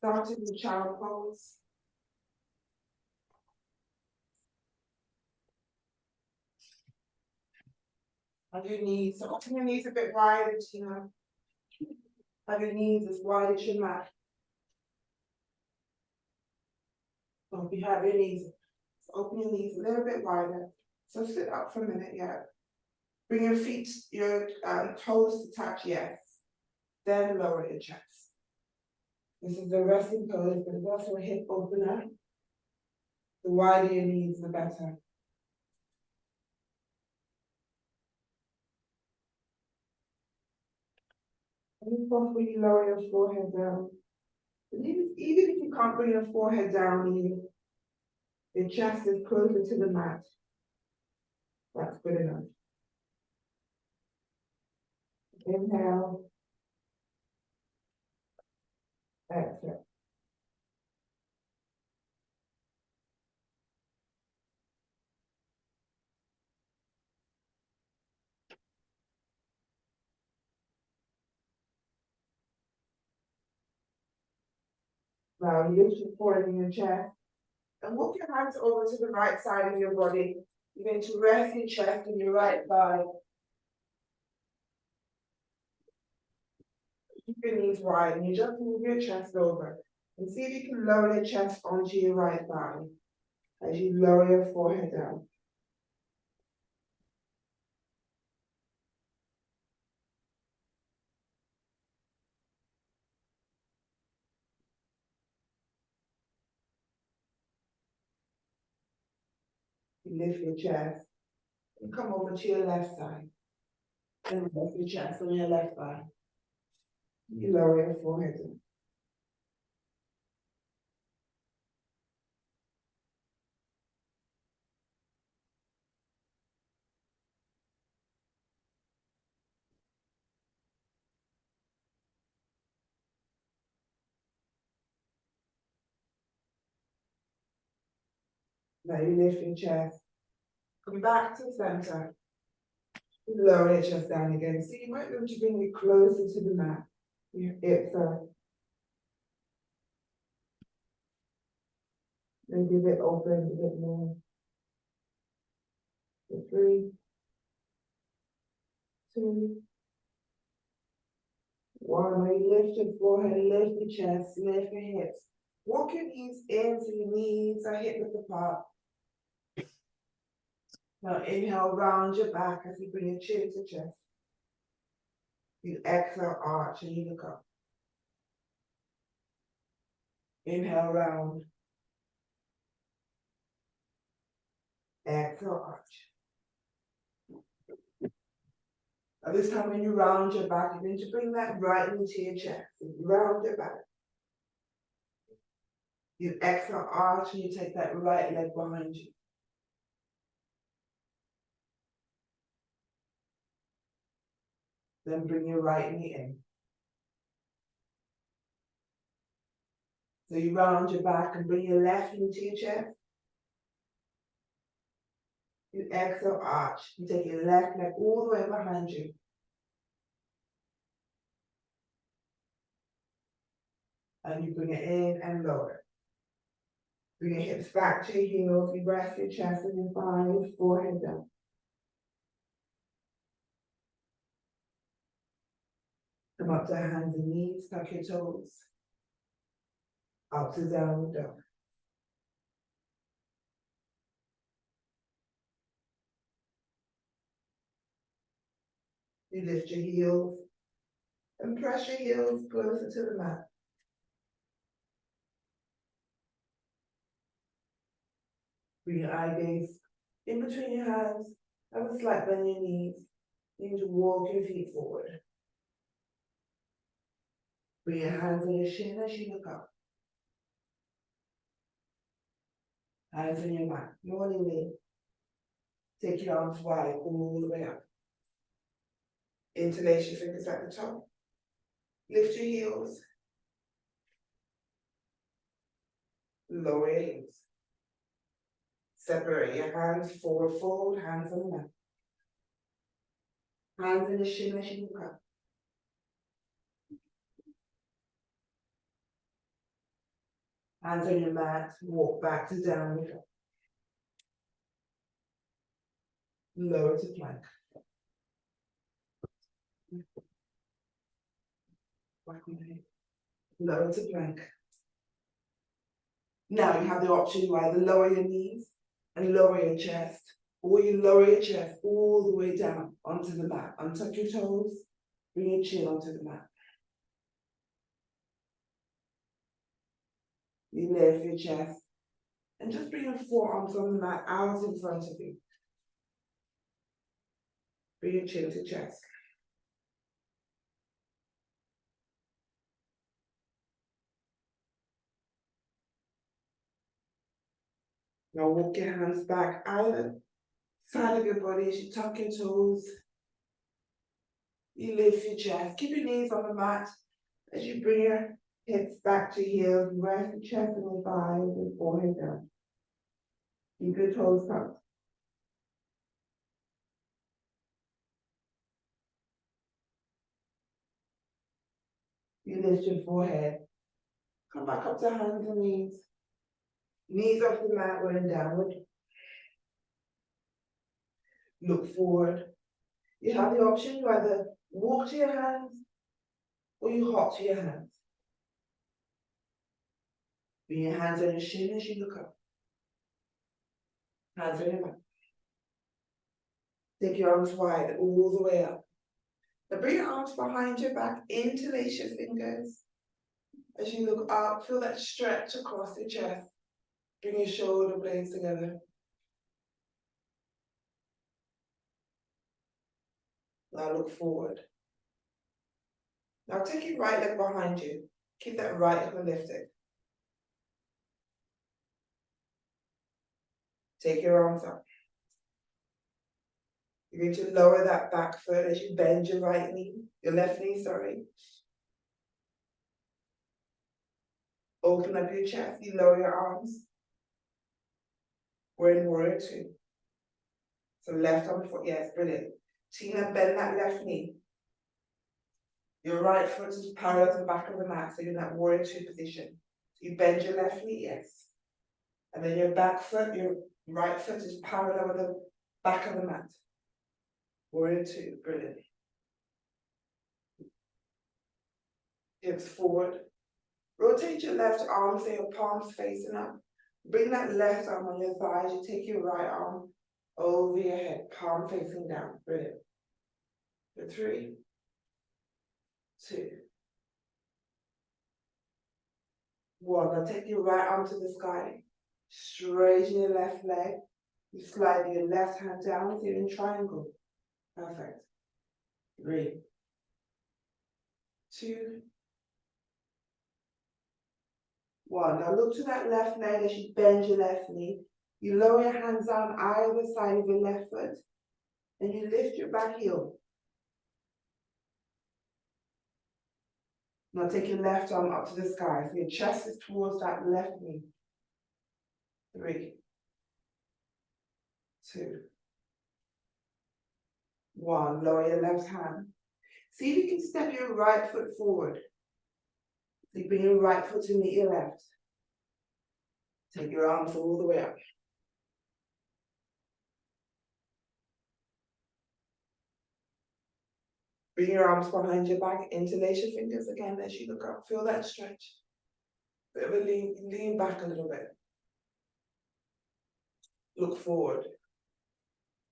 Starting with child pose. Have your knees, so open your knees a bit wide, you know. Have your knees as wide as your mat. So if you have your knees, so open your knees a little bit wider. So sit up for a minute, yeah. Bring your feet, your toes to touch, yes. Then lower your chest. This is the resting pose, but it's also a hip opener. The wider your knees, the better. And if possible, you lower your forehead down. And even if you can't bring your forehead down, your chest is closer to the mat. That's good enough. Inhale. Exhale. Now you lift your forehead in your chest and walk your hands over to the right side of your body. You're going to rest your chest in your right thigh. Keep your knees wide and you just move your chest over. And see if you can lower your chest onto your right thigh as you lower your forehead down. You lift your chest and come over to your left side. And lift your chest on your left thigh. You lower your forehead down. Now you lift your chest. Come back to center. Lower your chest down again. So you might be able to bring it closer to the mat. Your hips are maybe a bit open, a bit more. 3, 2, 1. When you lift your forehead, lift your chest, lift your hips. Walk your knees in so your knees are hip width apart. Now inhale, round your back as you bring your chin to chest. You exhale, arch, and you look up. Inhale, round. Exhale, arch. Now this time when you round your back, you're going to bring that right knee to your chest. Round your back. You exhale, arch, and you take that right leg behind you. Then bring your right knee in. So you round your back and bring your left knee to your chest. You exhale, arch. You take your left leg all the way behind you. And you bring it in and lower. Bring your hips back to your heels. You rest your chest and your thighs, forehead down. Come up to hands and knees, tuck your toes. Up to downward dog. You lift your heels and press your heels closer to the mat. Bring your eye gaze in between your hands. Have a slight bend in your knees. You need to walk your feet forward. Bring your hands on your shin as you look up. Hands on your mat. Morning knee. Take your arms wide all the way up. Interlace your fingers at the top. Lift your heels. Lower your heels. Separate your hands, forward fold, hands on the mat. Hands in the shin as you look up. Hands on your mat, walk back to downward dog. Lower to plank. Back on the hip. Lower to plank. Now you have the option, you either lower your knees and lower your chest, or you lower your chest all the way down onto the mat. Untuck your toes, bring your chin onto the mat. You lift your chest, and just bring your forearms on the mat out in front of you. Bring your chin to chest. Now walk your hands back either side of your body as you tuck your toes. You lift your chest. Keep your knees on the mat as you bring your hips back to heels. Rest your chest and your thighs and forehead down. Keep your toes tucked. You lift your forehead. Come back up to hands and knees. Knees off the mat, going downward. Look forward. You have the option, you either walk to your hands or you hop to your hands. Bring your hands on your shin as you look up. Hands on your back. Take your arms wide all the way up. Now bring your arms behind your back, interlace your fingers. As you look up, feel that stretch across the chest. Bring your shoulder blades together. Now look forward. Now take your right leg behind you. Keep that right hip lifted. Take your arms up. You're going to lower that back foot as you bend your right knee, your left knee, sorry. Open up your chest, you lower your arms. We're in warrior two. So left arm foot, yes, brilliant. Tina, bend that left knee. Your right foot is parallel to the back of the mat, so you're in that warrior two position. You bend your left knee, yes. And then your back foot, your right foot is parallel with the back of the mat. Warrior two, brilliant. Hips forward. Rotate your left arm so your palms facing up. Bring that left arm on your thighs. You take your right arm over your head, palm facing down. Brilliant. For 3, 2, 1. Now take your right arm to the sky. Straighten your left leg. You slide your left hand down so you're in triangle. Perfect. 3, 2, 1. Now look to that left leg as you bend your left knee. You lower your hands down either side of your left foot and you lift your back heel. Now take your left arm up to the sky so your chest is towards that left knee. 3, 2, 1. Lower your left hand. See if you can step your right foot forward. So you bring your right foot to meet your left. Take your arms all the way up. Bring your arms behind your back, interlace your fingers again as you look up. Feel that stretch. Bit of a lean back a little bit. Look forward.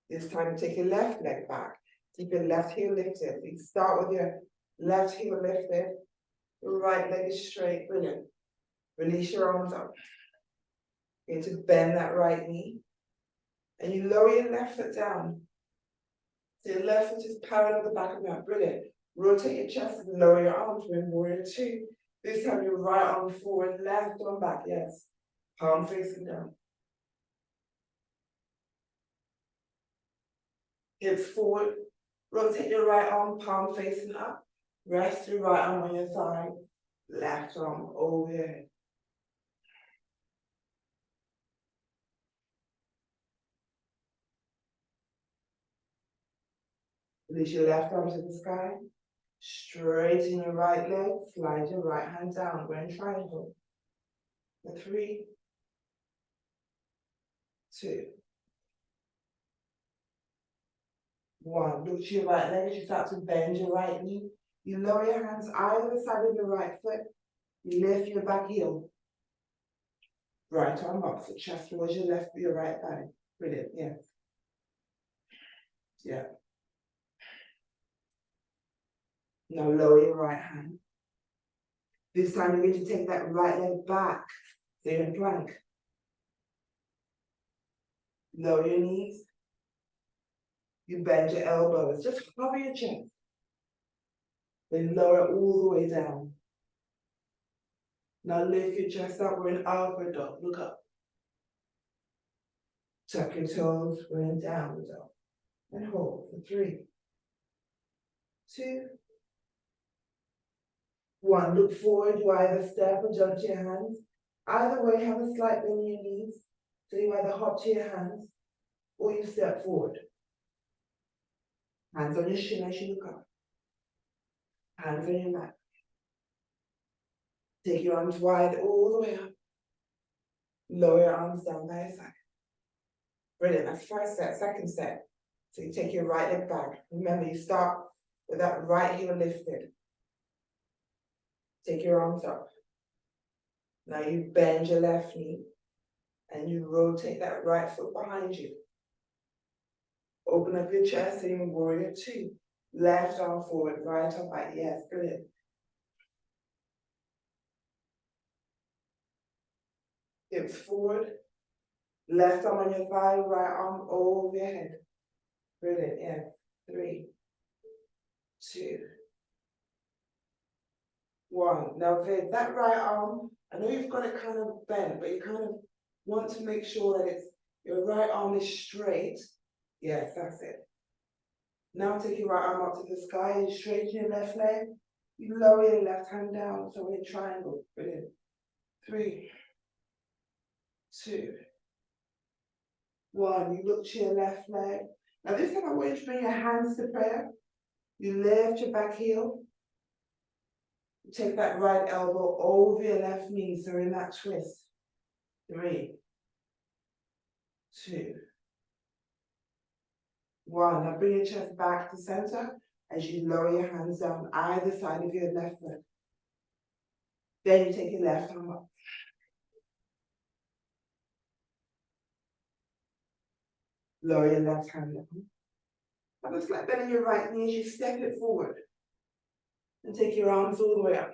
This time take your left leg back. Keep your left heel lifted. You start with your left heel lifted. Your right leg is straight. Brilliant. Release your arms up. You're going to bend that right knee. And you lower your left foot down. So your left foot is parallel to the back of your mat. Brilliant. Rotate your chest and lower your arms. We're in warrior two. This time your right arm forward, left arm back. Yes. Palm facing down. Hips forward. Rotate your right arm, palm facing up. Rest your right arm on your thigh. Left arm over your head. Release your left arm to the sky. Straighten your right leg. Slide your right hand down. We're in triangle. For 3, 2, 1. Look to your right leg as you start to bend your right knee. You lower your hands either side of your right foot. You lift your back heel. Right arm up, so chest towards your left, your right thigh. Brilliant, yes. Yeah. Now lower your right hand. This time you're going to take that right leg back. So you're in plank. Lower your knees. You bend your elbows. Just cover your chest. Then lower it all the way down. Now lift your chest up. We're in upward dog. Look up. Tuck your toes. We're in downward dog. And hold for 3, 2, 1. Look forward. You either step or jump to your hands. Either way, have a slight bend in your knees. So you either hop to your hands or you step forward. Hands on your shin as you look up. Hands on your mat. Take your arms wide all the way up. Lower your arms down by your side. Brilliant. That's first set. Second set. So you take your right leg back. Remember, you start with that right heel lifted. Take your arms up. Now you bend your left knee and you rotate that right foot behind you. Open up your chest and you warrior 2. Left arm forward, right arm back. Yes, brilliant. Hips forward. Left arm on your thigh, right arm over your head. Brilliant, yes. 3, 2, 1. Now Viv, that right arm, I know you've got it kind of bent, but you kind of want to make sure that your right arm is straight. Yes, that's it. Now take your right arm up to the sky and straighten your left leg. You lower your left hand down, so we're in triangle. Brilliant. 3, 2, 1. You look to your left leg. Now this time I want you to bring your hands to prayer. You lift your back heel. Take that right elbow over your left knee, so in that twist. 3, 2, 1. Now bring your chest back to center as you lower your hands down either side of your left foot. Then you take your left arm up. Lower your left hand down. Have a slight bend in your right knee as you step it forward. And take your arms all the way up.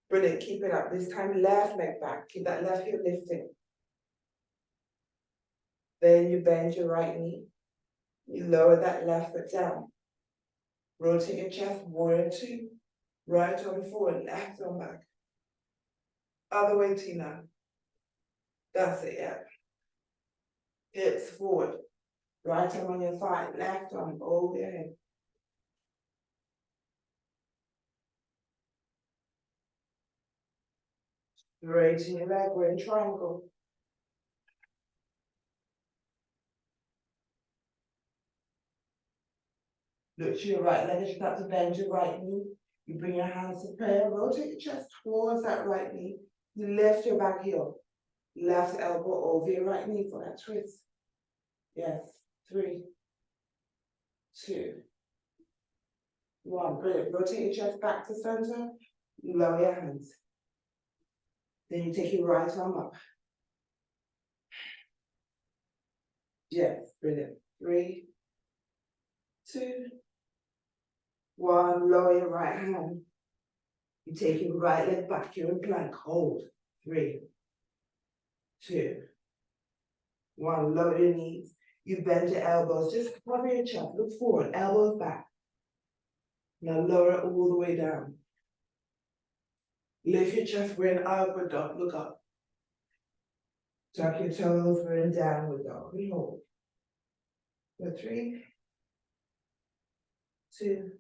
Brilliant, keep it up. This time left leg back. Keep that left heel lifted. Then you bend your right knee. You lower that left foot down. Rotate your chest, warrior 2. Right arm forward, left arm back. Other way, Tina. That's it, yeah. Hips forward. Right arm on your thigh, left arm over your head. Straighten your leg, we're in triangle. Look to your right leg as you start to bend your right knee. You bring your hands to prayer, rotate your chest towards that right knee. You lift your back heel. Left elbow over your right knee for that twist. Yes. 3, 2, 1. Brilliant. Rotate your chest back to center. You lower your hands. Then you take your right arm up. Yes, brilliant. 3, 2, 1. Lower your right hand. You take your right leg back. You're in plank. Hold. 3, 2, 1. Lower your knees. You bend your elbows. Just cover your chest. Look forward. Elbows back. Now lower it all the way down. Lift your chest. We're in upward dog. Look up. Tuck your toes. We're in downward dog. We hold. For 3, 2,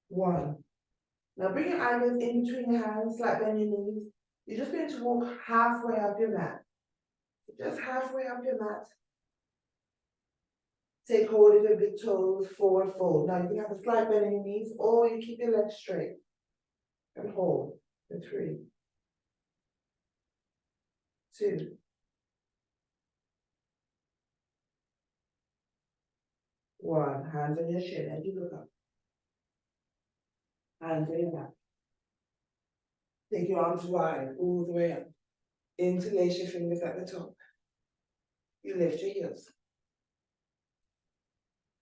1. Now bring your ankles in between your hands, like bend your knees. You're just going to walk halfway up your mat. Just halfway up your mat. Take hold of your big toes, forward fold. Now you can have a slight bend in your knees, or you keep your legs straight. And hold. For 3, 2. 1. Hands on your shin as you look up. Hands on your back. Take your arms wide all the way up. Interlace your fingers at the top. You lift your heels.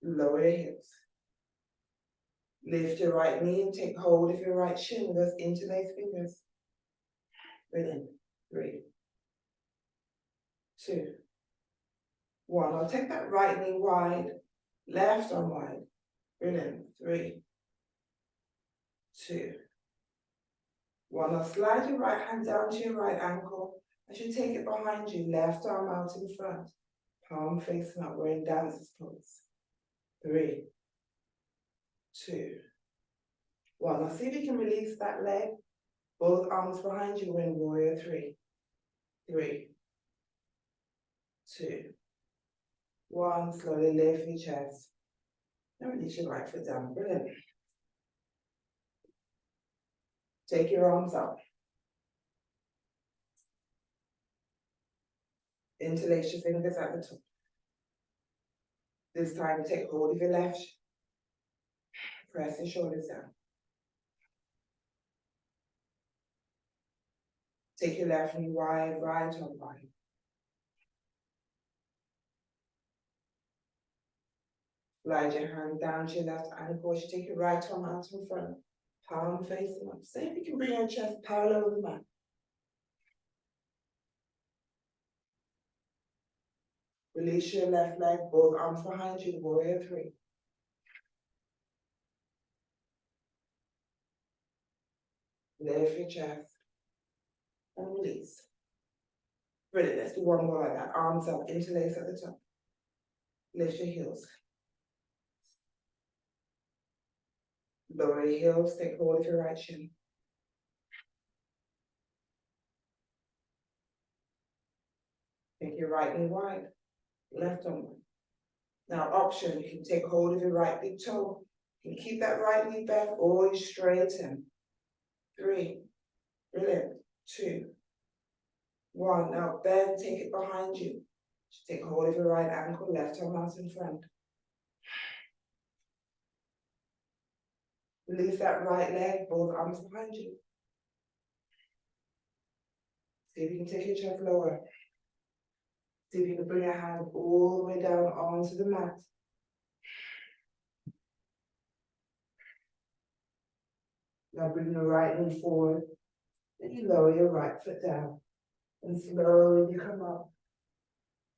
Lower your hips. Lift your right knee and take hold of your right shin with those interlaced fingers. Brilliant. 3, 2, 1. I'll take that right knee wide, left arm wide. Brilliant. 3, 2, 1. I'll slide your right hand down to your right ankle as you take it behind you, left arm out in front, palm facing up, we're in dancer's pose. 3, 2, 1. Now see if you can release that leg. Both arms behind you, we're in warrior 3. 3, 2, 1. Slowly lift your chest. And release your right foot down. Brilliant. Take your arms up. Interlace your fingers at the top. This time take hold of your left. Press your shoulders down. Take your left knee wide, right arm wide. Slide your hand down to your left ankle. You take your right arm out in front, palm facing up. See if you can bring your chest parallel with the mat. Release your left leg, both arms behind you, warrior 3. Lift your chest and release. Brilliant, let's do one more like that. Arms up, interlace at the top. Lift your heels. Lower your heels, take hold of your right shin. Take your right knee wide, left arm wide. Now option, you can take hold of your right big toe. You can keep that right knee bent or you straighten. 3, brilliant, 2, 1. Now bend, take it behind you. Just take hold of your right ankle, left arm out in front. Release that right leg, both arms behind you. See if you can take your chest lower. See if you can bring your hand all the way down onto the mat. Now bring your right knee forward. Then you lower your right foot down. And slowly you come up.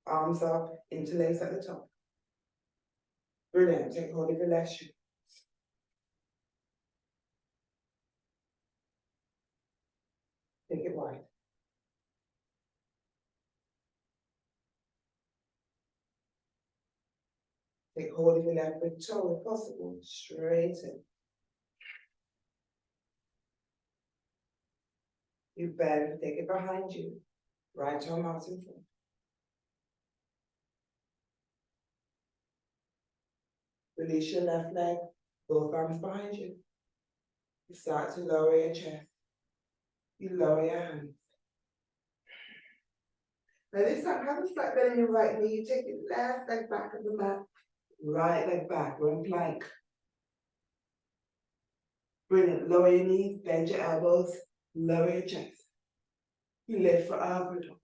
Arms up, interlace at the top. Brilliant. Take hold of your left shoe. Take it wide. Take hold of your left big toe if possible. Straighten. You bend, take it behind you. Right arm out in front. Release your left leg, both arms behind you. You start to lower your chest. You lower your hands. Now this time, have a flat belly in your right knee. You take your left leg back of the mat. Right leg back, we're in plank. Brilliant. Lower your knees, bend your elbows, lower your chest. You lift for upward dog.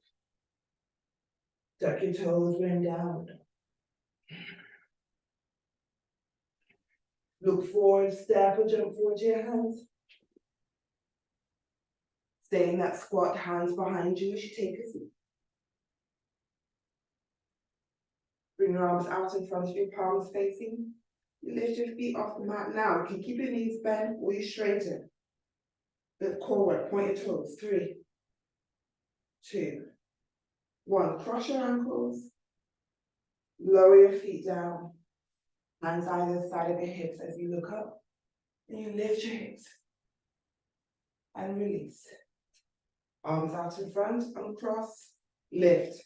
Tuck your toes, bend down. Look forward, step or jump forward to your hands. Stay in that squat, hands behind you as you take a seat. Bring your arms out in front of you, palms facing. You lift your feet off the mat now. You can keep your knees bent or you straighten. Lift forward, point your toes. 3, 2, 1. Cross your ankles. Lower your feet down. Hands either side of your hips as you look up. And you lift your hips. And release. Arms out in front, uncross, lift.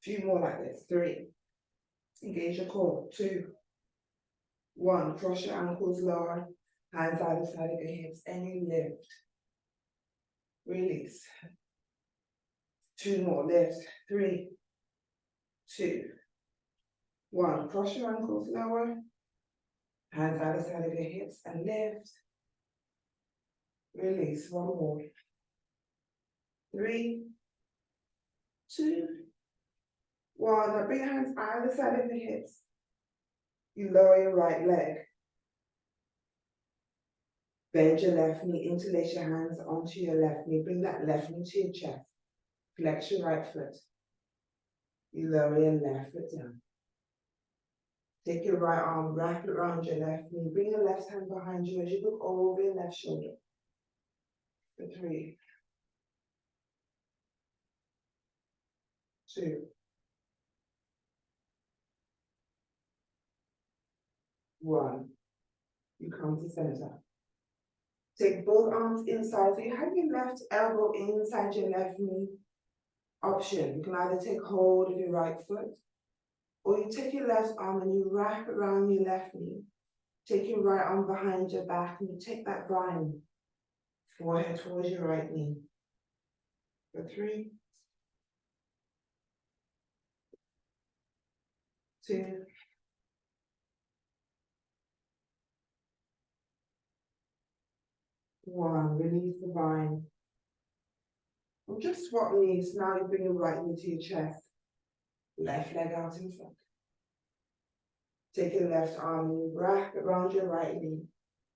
Few more like this. 3. Engage your core. 2, 1. Cross your ankles lower. Hands either side of your hips. And you lift. Release. 2 more, lift, 3, 2, 1, cross your ankles lower, hands either side of your hips and lift, release, 1 more, 3, 2, 1, now bring your hands either side of your hips, you lower your right leg, bend your left knee, interlace your hands onto your left knee, bring that left knee to your chest, flex your right foot, you lower your left foot down. Take your right arm, wrap it around your left knee, bring your left hand behind you as you look over your left shoulder. For 3, 2, 1. You come to center. Take both arms inside. So you have your left elbow inside your left knee. Option. You can either take hold of your right foot, or you take your left arm and you wrap it around your left knee. Take your right arm behind your back and you take that bind. Forehead towards your right knee. For 3, 2, 1. Release the bind. And just swap knees. Now you bring your right knee to your chest. Left leg out in front. Take your left arm and you wrap it around your right knee.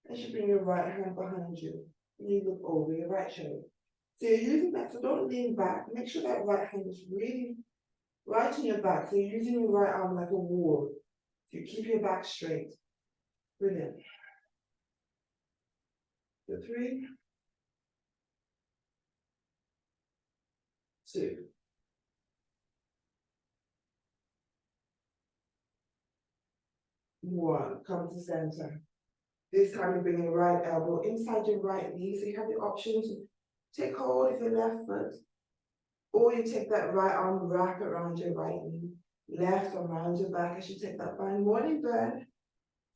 As you bring your right hand behind you, and you look over your right shoulder. So you're using that, so don't lean back. Make sure that right hand is really right in your back. So you're using your right arm like a wall. So you keep your back straight. Brilliant. For 3, 2, 1. Come to center. This time you bring your right elbow inside your right knee. So you have the option to take hold of your left foot, or you take that right arm, wrap it around your right knee. Left arm around your back as you take that bind. Morning bird.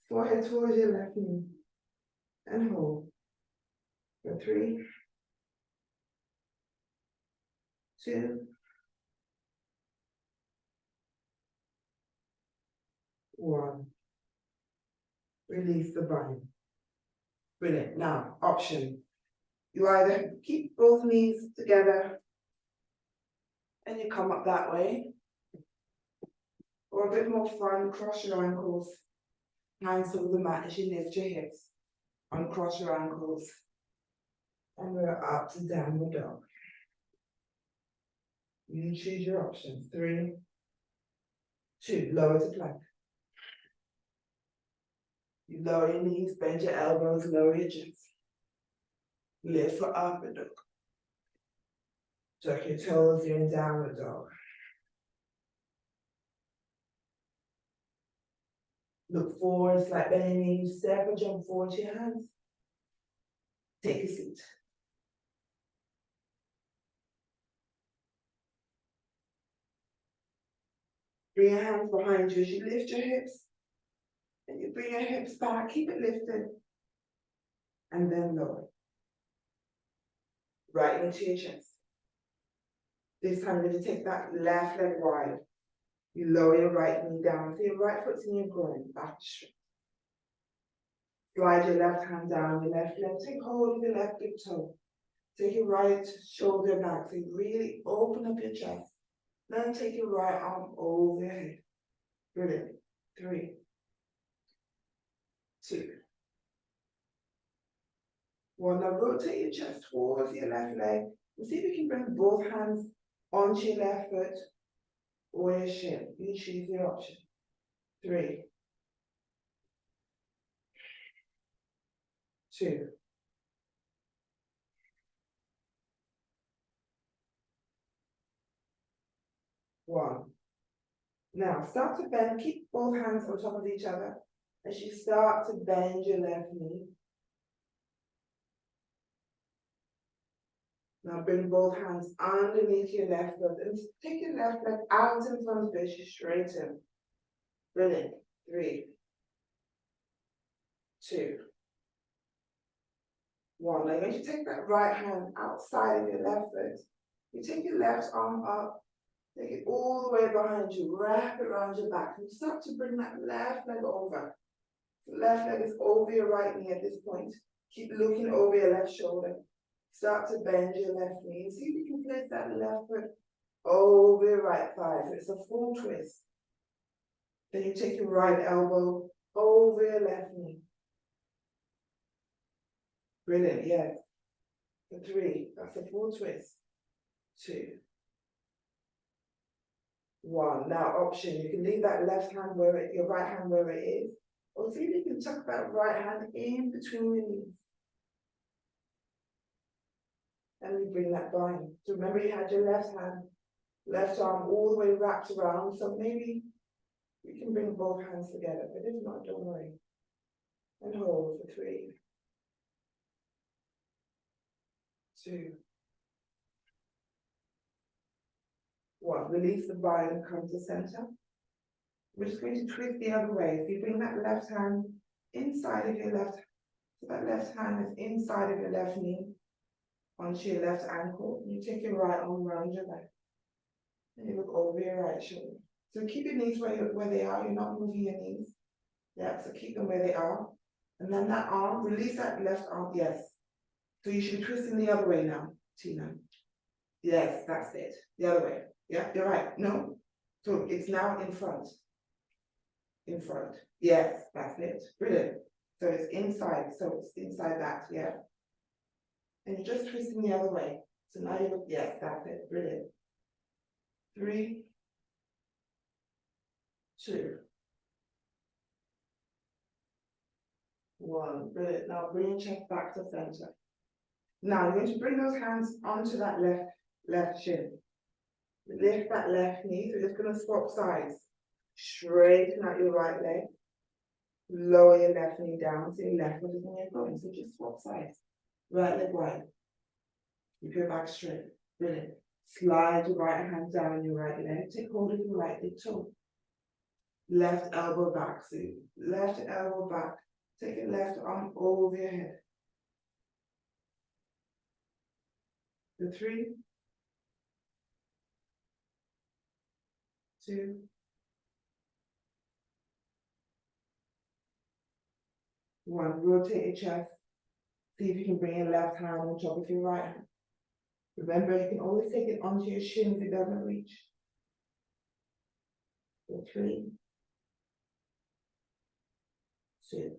Forehead towards your left knee. And hold. For 3, 2, 1. Release the bind. Brilliant. Now, option. You either keep both knees together and you come up that way, or a bit more fun, cross your ankles, hands over the mat as you lift your hips, uncross your ankles, and we're up to downward dog. You choose your option. 3, 2, lower to plank. You lower your knees, bend your elbows, lower your chest. Lift for upward dog. Tuck your toes, you're in downward dog. Look forward, slight bend your knees, step or jump forward to your hands. Take a seat. Bring your hands behind you as you lift your hips. And you bring your hips back, keep it lifted. And then lower. Right into your chest. This time you're going to take that left leg wide. You lower your right knee down. So your right foot's in your groin, back straight. Slide your left hand down, your left leg. Take hold of your left big toe. Take your right shoulder back. So you really open up your chest. Then take your right arm over your head. Brilliant. 3, 2, 1. Now rotate your chest towards your left leg. And see if you can bring both hands onto your left foot or your shin. You choose your option. 3, 2, 1. Now start to bend. Keep both hands on top of each other as you start to bend your left knee. Now bring both hands underneath your left foot and take your left leg out in front of you, straighten. Brilliant. 3, 2, 1. Now you're going to take that right hand outside of your left foot You take your left arm up, take it all the way behind you, wrap it around your back, and start to bring that left leg over. The left leg is over your right knee at this point. Keep looking over your left shoulder. Start to bend your left knee. See if you can place that left foot over your right thigh. So it's a full twist. Then you take your right elbow over your left knee. Brilliant, yes. For 3, that's a full twist. 2, 1. Now option, you can leave that left hand where it, your right hand where it is, or see if you can tuck that right hand in between your knees. And you bring that bind. So remember you had your left hand, left arm all the way wrapped around, so maybe you can bring both hands together, but if not, don't worry. And hold for 3, 2, 1. Release the bind and come to center. We're just going to twist the other way. So you bring that left hand inside of your left, so that left hand is inside of your left knee, onto your left ankle. You take your right arm around your back, and you look over your right shoulder. So keep your knees where they are. You're not moving your knees. Yeah, so keep them where they are. And then that arm, release that left arm. Yes. So you should be twisting the other way now, Tina. Yes, that's it. The other way. Yeah, you're right. No. So it's now in front. In front. Yes, that's it. Brilliant. So it's inside. So it's inside that. Yeah. And you're just twisting the other way. So now you look. Yes, that's it. Brilliant. 3, 2, 1. Brilliant. Now bring your chest back to center. Now you're going to bring those hands onto that left shin. Lift that left knee. So you're just going to swap sides. Straighten out your right leg. Lower your left knee down. So your left foot is on your groin. So just swap sides. Right leg wide. Keep your back straight. Brilliant. Slide your right hand down your right leg. Take hold of your right big toe. Left elbow back. So left elbow back. Take your left arm over your head. For 3, 2, 1. Rotate your chest. See if you can bring your left hand on top of your right hand. Remember, you can always take it onto your shin if it doesn't reach. For 3, 2,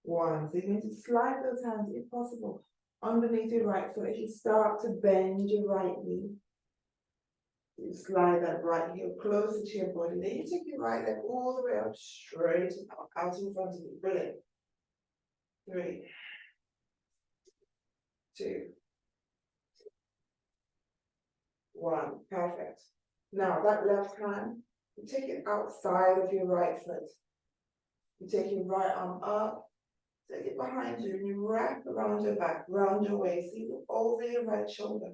1. So you're going to slide those hands, if possible, underneath your right foot as you start to bend your right knee. You slide that right heel closer to your body. Then you take your right leg all the way up straight out in front of you. Brilliant. 3, 2, 1. Perfect. Now that left hand, you take it outside of your right foot. You take your right arm up, take it behind you, and you wrap around your back, round your waist, so you look over your right shoulder.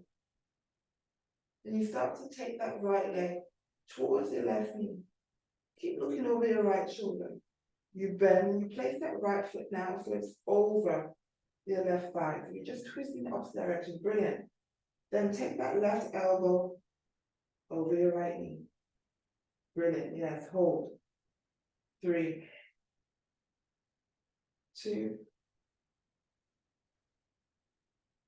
Then you start to take that right leg towards your left knee. Keep looking over your right shoulder. You bend and you place that right foot now so it's over your left thigh. So you're just twisting the opposite direction. Brilliant. Then take that left elbow over your right knee. Brilliant. Yes, hold. 3, 2,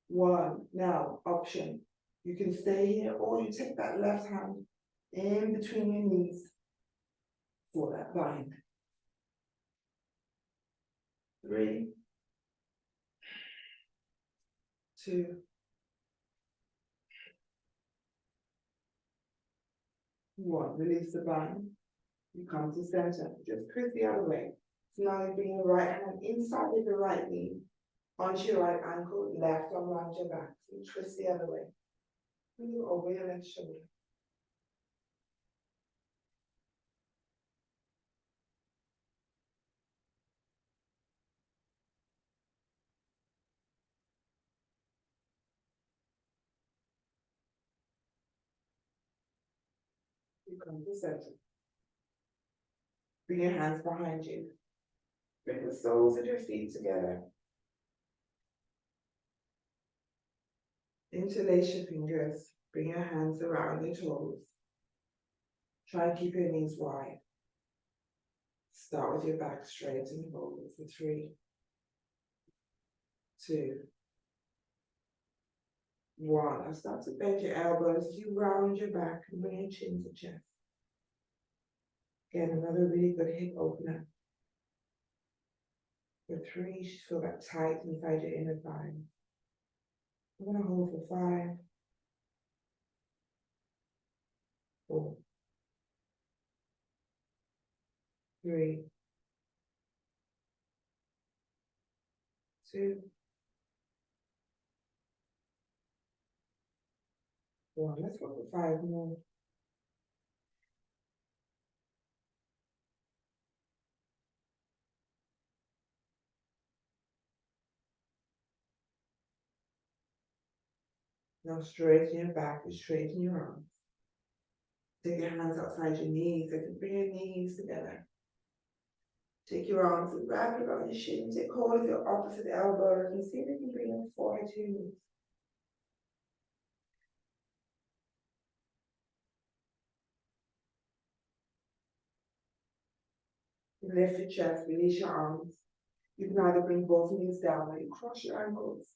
1. Now, option. You can stay here or you take that left hand in between your knees for that bind. 3, 2, 1. Release the bind. You come to center. Just twist the other way. So now you bring your right hand inside of your right knee, onto your right ankle, left arm around your back. So you twist the other way. Bring it over your left shoulder. You come to center. Bring your hands behind you. Bring the soles of your feet together. Interlace your fingers, bring your hands around your toes. Try and keep your knees wide. Start with your back straight and hold it for 3, 2, 1. Now start to bend your elbows as you round your back and bring your chin to chest. Again, another really good hip opener. For 3, you should feel that tight inside your inner thigh. I'm going to hold for 5, 4, 3, 2, 1. Let's go for 5 more. Now straighten your back and straighten your arms. Take your hands outside your knees. If you bring your knees together. Take your arms and wrap it around your shin. Take hold of your opposite elbow and see if you can bring your forehead to your knees. Lift your chest, release your arms. You can either bring both knees down or you cross your ankles.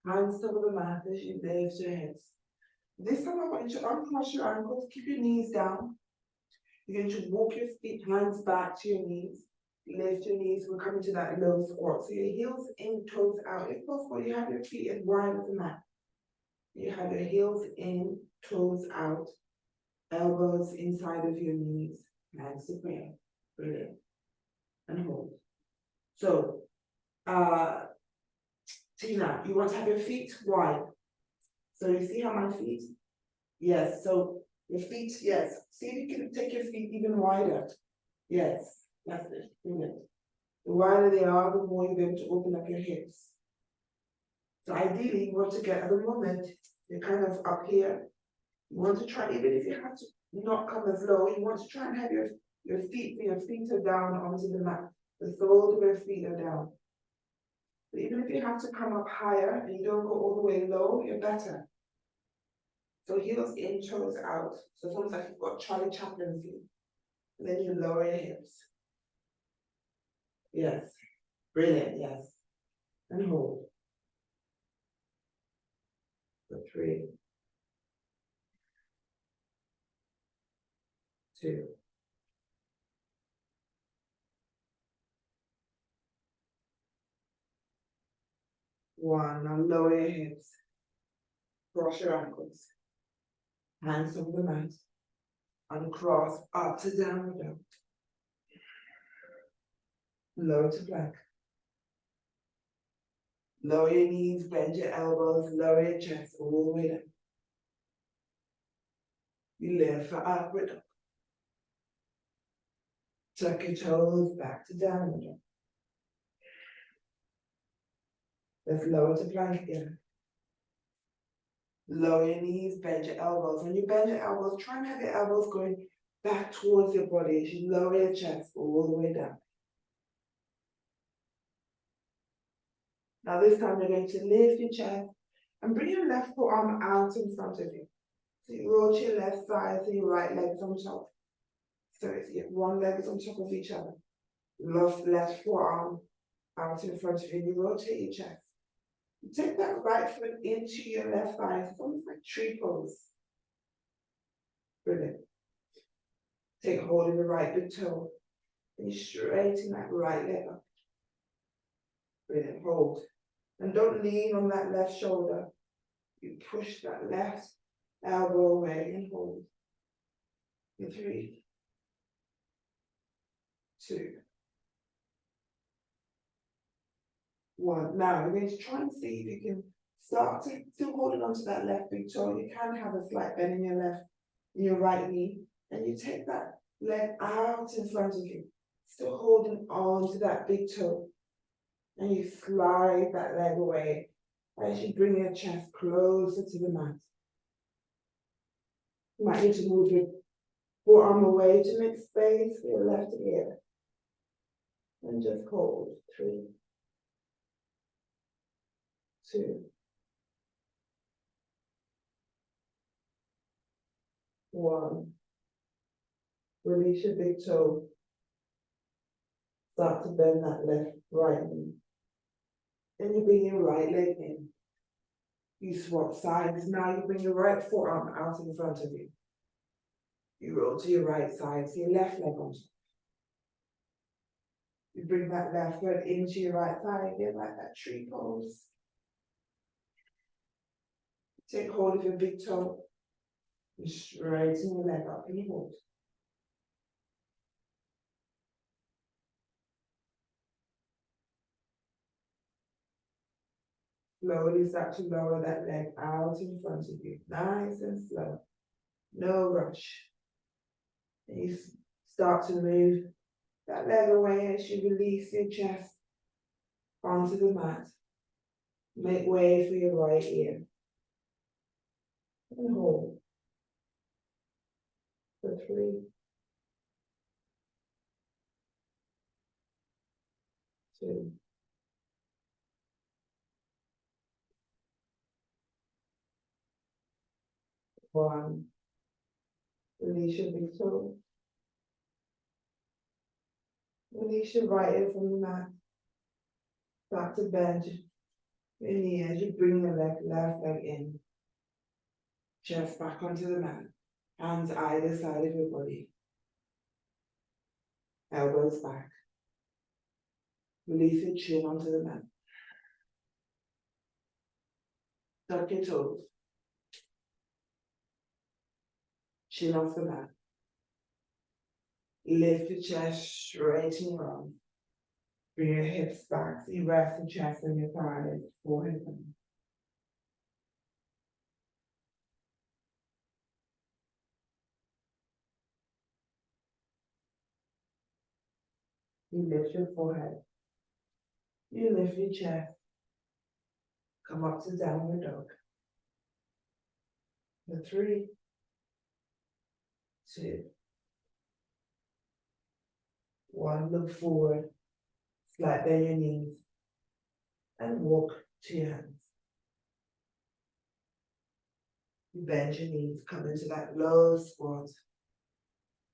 Hands over the mat as you lift your hips. This time I want you to uncross your ankles, keep your knees down. You're going to walk your feet, hands back to your knees. Lift your knees, we're coming to that low squat. So your heels in, toes out. If possible, you have your feet as wide as the mat. You have your heels in, toes out, elbows inside of your knees, hands to prayer. Brilliant. And hold. So, Tina, you want to have your feet wide. So you see how my feet? Yes, so your feet, yes. See if you can take your feet even wider. Yes, that's it. Brilliant. The wider they are, the more you're able to open up your hips. So ideally, you want to get, at the moment, you're kind of up here. You want to try, even if you have to not come as low, you want to try and have your feet are down onto the mat. The soles of your feet are down. But even if you have to come up higher and you don't go all the way low, you're better. So heels in, toes out. So it's almost like you've got Charlie Chaplin feet. And then you lower your hips. Yes. Brilliant, yes. And hold. For 3, 2, 1. Now lower your hips. Cross your ankles. Hands on the mat. Uncross up to downward dog. Lower to plank. Lower your knees, bend your elbows, lower your chest all the way down. You lift for upward dog. Tuck your toes back to downward dog. Let's lower to plank again. Lower your knees, bend your elbows. When you bend your elbows, try and have your elbows going back towards your body as you lower your chest all the way down. Now this time you're going to lift your chest and bring your left forearm out in front of you. So you roll to your left side so your right leg's on top. So it's one leg is on top of each other. Left forearm out in front of you. You rotate your chest. You take that right foot into your left thigh. It's almost like tree pose. Brilliant. Take hold of the right big toe. And you straighten that right leg up. Brilliant. Hold. And don't lean on that left shoulder. You push that left elbow away and hold. In 3, 2, 1. Now you're going to try and see if you can start to still holding onto that left big toe. You can have a slight bend in your right knee, and you take that leg out in front of you, still holding on to that big toe, and you slide that leg away as you bring your chest closer to the mat. You might need to move your forearm away to make space for your left ear. And just hold. 3, 2, One. Release your big toe. Start to bend that left, right knee. Then you bring your right leg in. You swap sides. Now you bring your right forearm out in front of you. You roll to your right side, so your left leg on top. You bring that left foot into your right thigh, get like that tree pose. Take hold of your big toe. You straighten your leg up and you hold. Slowly start to lower that leg out in front of you. Nice and slow. No rush. And you start to move that leg away as you release your chest onto the mat. Make way for your right ear. And hold. For 3, 2, 1. Release your big toe. Release your right ear from the mat. Start to bend your knee as you bring the left leg in. Chest back onto the mat. Hands either side of your body. Elbows back. Release your chin onto the mat. Tuck your toes. Chin off the mat. Lift your chest, straighten your arms. Bring your hips back so you rest the chest and your thighs, forehead down. You lift your forehead. You lift your chest. Come up to downward dog. For 3, 2, 1. Look forward. Slide bend your knees. And walk to your hands. You bend your knees, come into that low squat.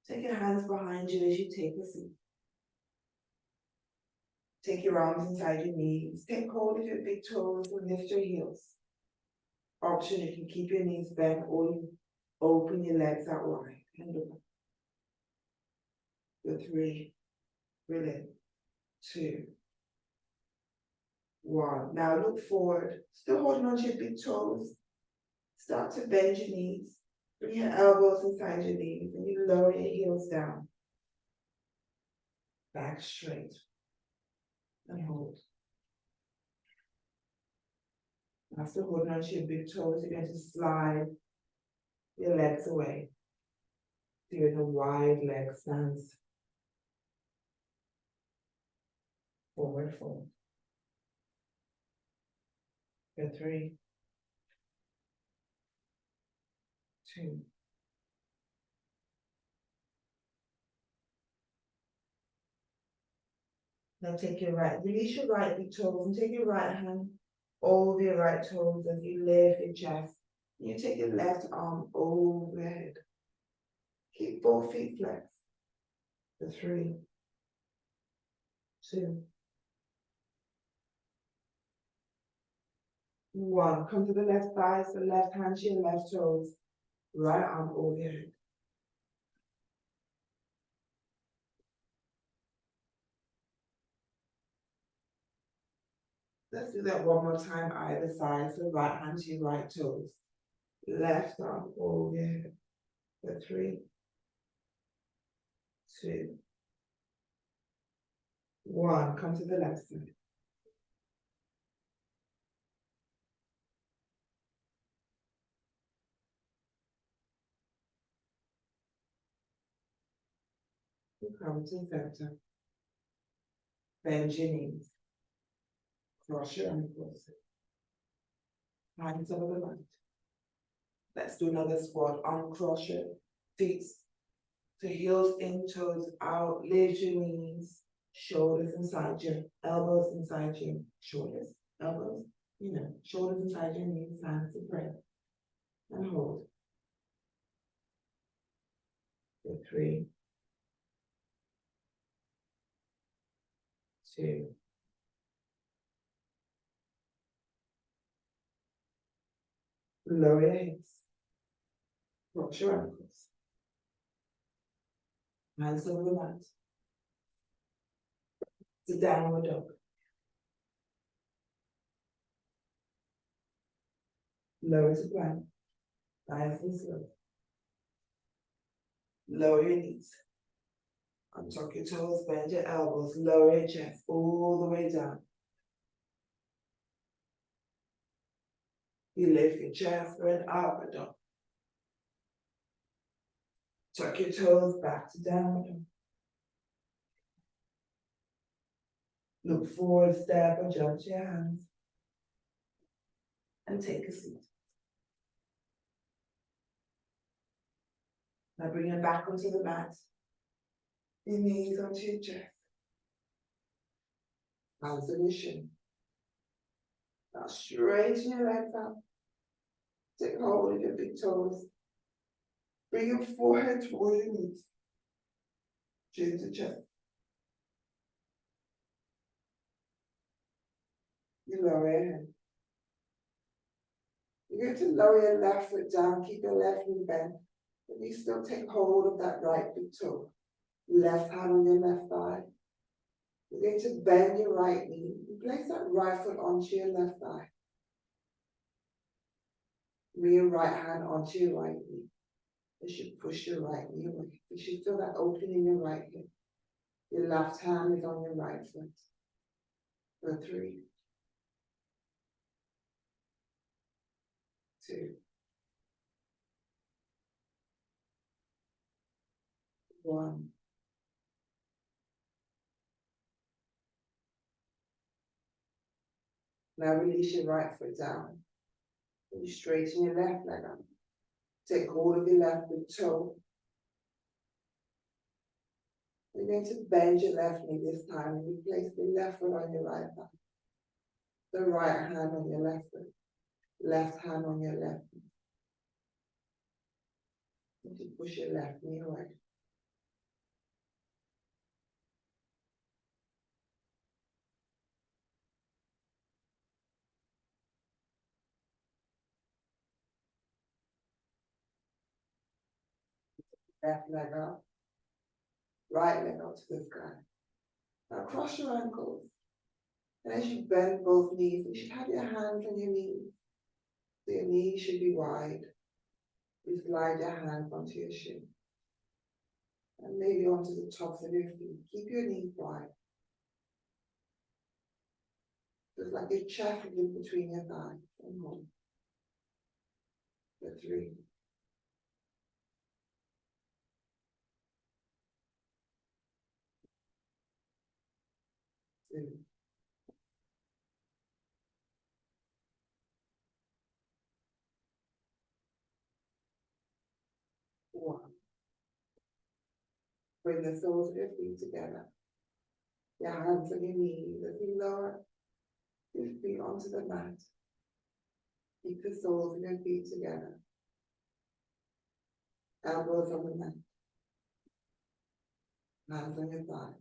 Take your hands behind you as you take a seat. Take your arms inside your knees. Take hold of your big toes and lift your heels. Option, you can keep your knees bent or you open your legs out wide and look. For 3, really, 2, 1. Now look forward, still holding on to your big toes. Start to bend your knees. Bring your elbows inside your knees and you lower your heels down. Back straight. And hold. After holding on to your big toes, you're going to slide your legs away. So you're in a wide leg stance. Forward fold. For 3, 2, now take your right, release your right big toes and take your right hand over your right toes as you lift your chest. You take your left arm over your head. Keep both feet flexed. For 3, 2, 1. Come to the left thigh, so left hand to your left toes. Right arm over your head. Let's do that one more time, either side. So right hand to your right toes. Left arm over your head. For 3, 2, 1. Come to the left side. Come to center. Bend your knees. Cross your ankles. Hands over the mat. Let's do another squat. Uncross your feet. So heels in, toes out. Lift your knees. Shoulders inside your elbows inside your shoulders. Elbows, shoulders inside your knees. Hands to prayer. And hold. For 3, 2. Lower your hips. Cross your ankles. Hands over the mat. It's a downward dog. Lower to plank. Nice and slow. Lower your knees. Untuck your toes, bend your elbows, lower your chest all the way down. You lift your chest for an upward dog. Tuck your toes back to downward dog. Look forward, step, or jump to your hands. And take a seat. Now bring it back onto the mat. Your knees onto your chest. Hands on your shin. Now straighten your legs up. Take hold of your big toes. Bring your forehead toward your knees. Chin to chest. You lower your head. You're going to lower your left foot down. Keep your left knee bent. But you still take hold of that right big toe. Left hand on your left thigh. You're going to bend your right knee. You place that right foot onto your left thigh. Bring your right hand onto your right knee. You should push your right knee away. You should feel that opening in your right hip. Your left hand is on your right foot. For 3, 2, 1. Now release your right foot down. You straighten your left leg up. Take hold of your left big toe. You're going to bend your left knee this time and you place the left foot on your right thigh. The right hand on your left foot. Left hand on your left knee. You push your left knee away. Left leg up. Right leg up to the sky. Now cross your ankles. And as you bend both knees, you should have your hands on your knees. So your knees should be wide. You slide your hands onto your shin. And maybe onto the tops of your feet. Keep your knees wide. Just like your chest is in between your thighs. And hold. For 3, 2, 1. Bring the soles of your feet together. Your hands on your knees as you lower your feet onto the mat. Keep the soles of your feet together. Elbows on the mat. Hands on your thighs.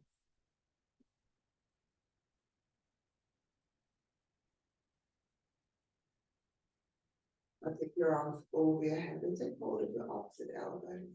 Now take your arms over your head and take hold of your opposite elbows.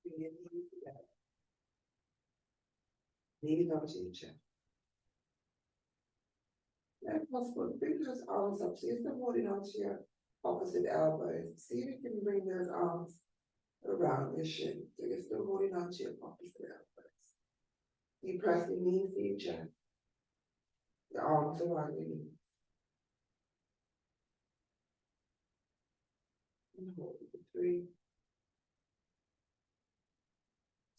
Bring your knees together. Knees onto your chest. If possible, bring those arms up. So you're still holding onto your opposite elbows. See if you can bring those arms around your shin. So you're still holding onto your opposite elbows. You press your knees to your chest. Your arms around your knees. And hold it for 3,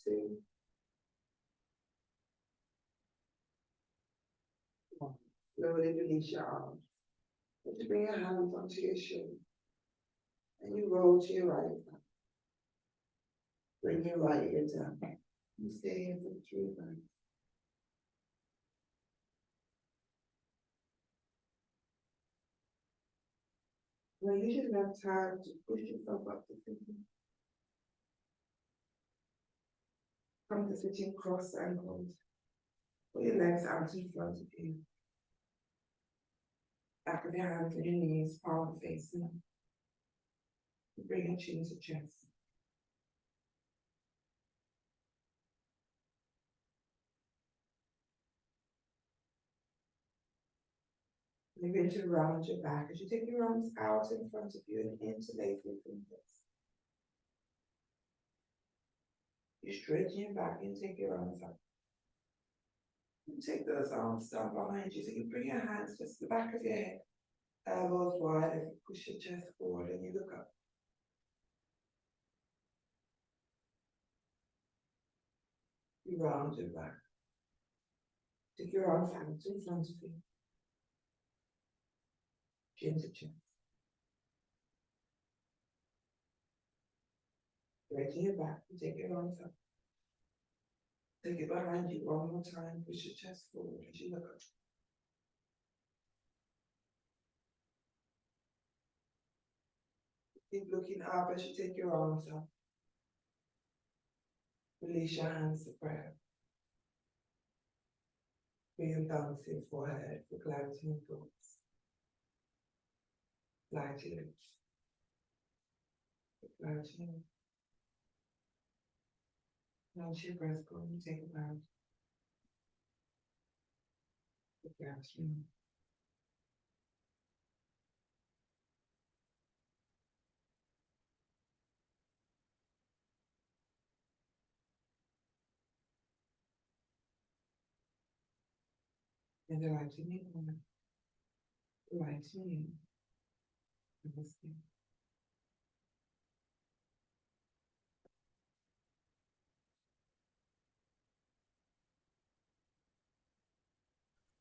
2, Slowly release your arms. And you bring your hands onto your shoulder. And you roll to your right side. Bring your right ear down. You stay here for 3 minutes. Now you should have time to push yourself up to sitting. Come to sitting cross angled. Put your legs out in front of you. Back of your hands and your knees, palm facing up. Bring your chin to chest. You're going to round your back as you take your arms out in front of you and interlace your fingers. You straighten your back and take your arms up. And take those arms down behind you so you bring your hands just to the back of your head. Elbows wide as you push your chest forward and you look up. You round your back. Take your arms out in front of you. Chin to chest. Straighten your back and take your arms up. Take it behind you one more time. Push your chest forward as you look up. Keep looking up as you take your arms up. Release your hands to prayer. Bring your thumbs to your forehead for clarity and thoughts. Clarity. Clarity. Once your breath go, you take it out. Clarity. And the right to me, the right to you. Namaste.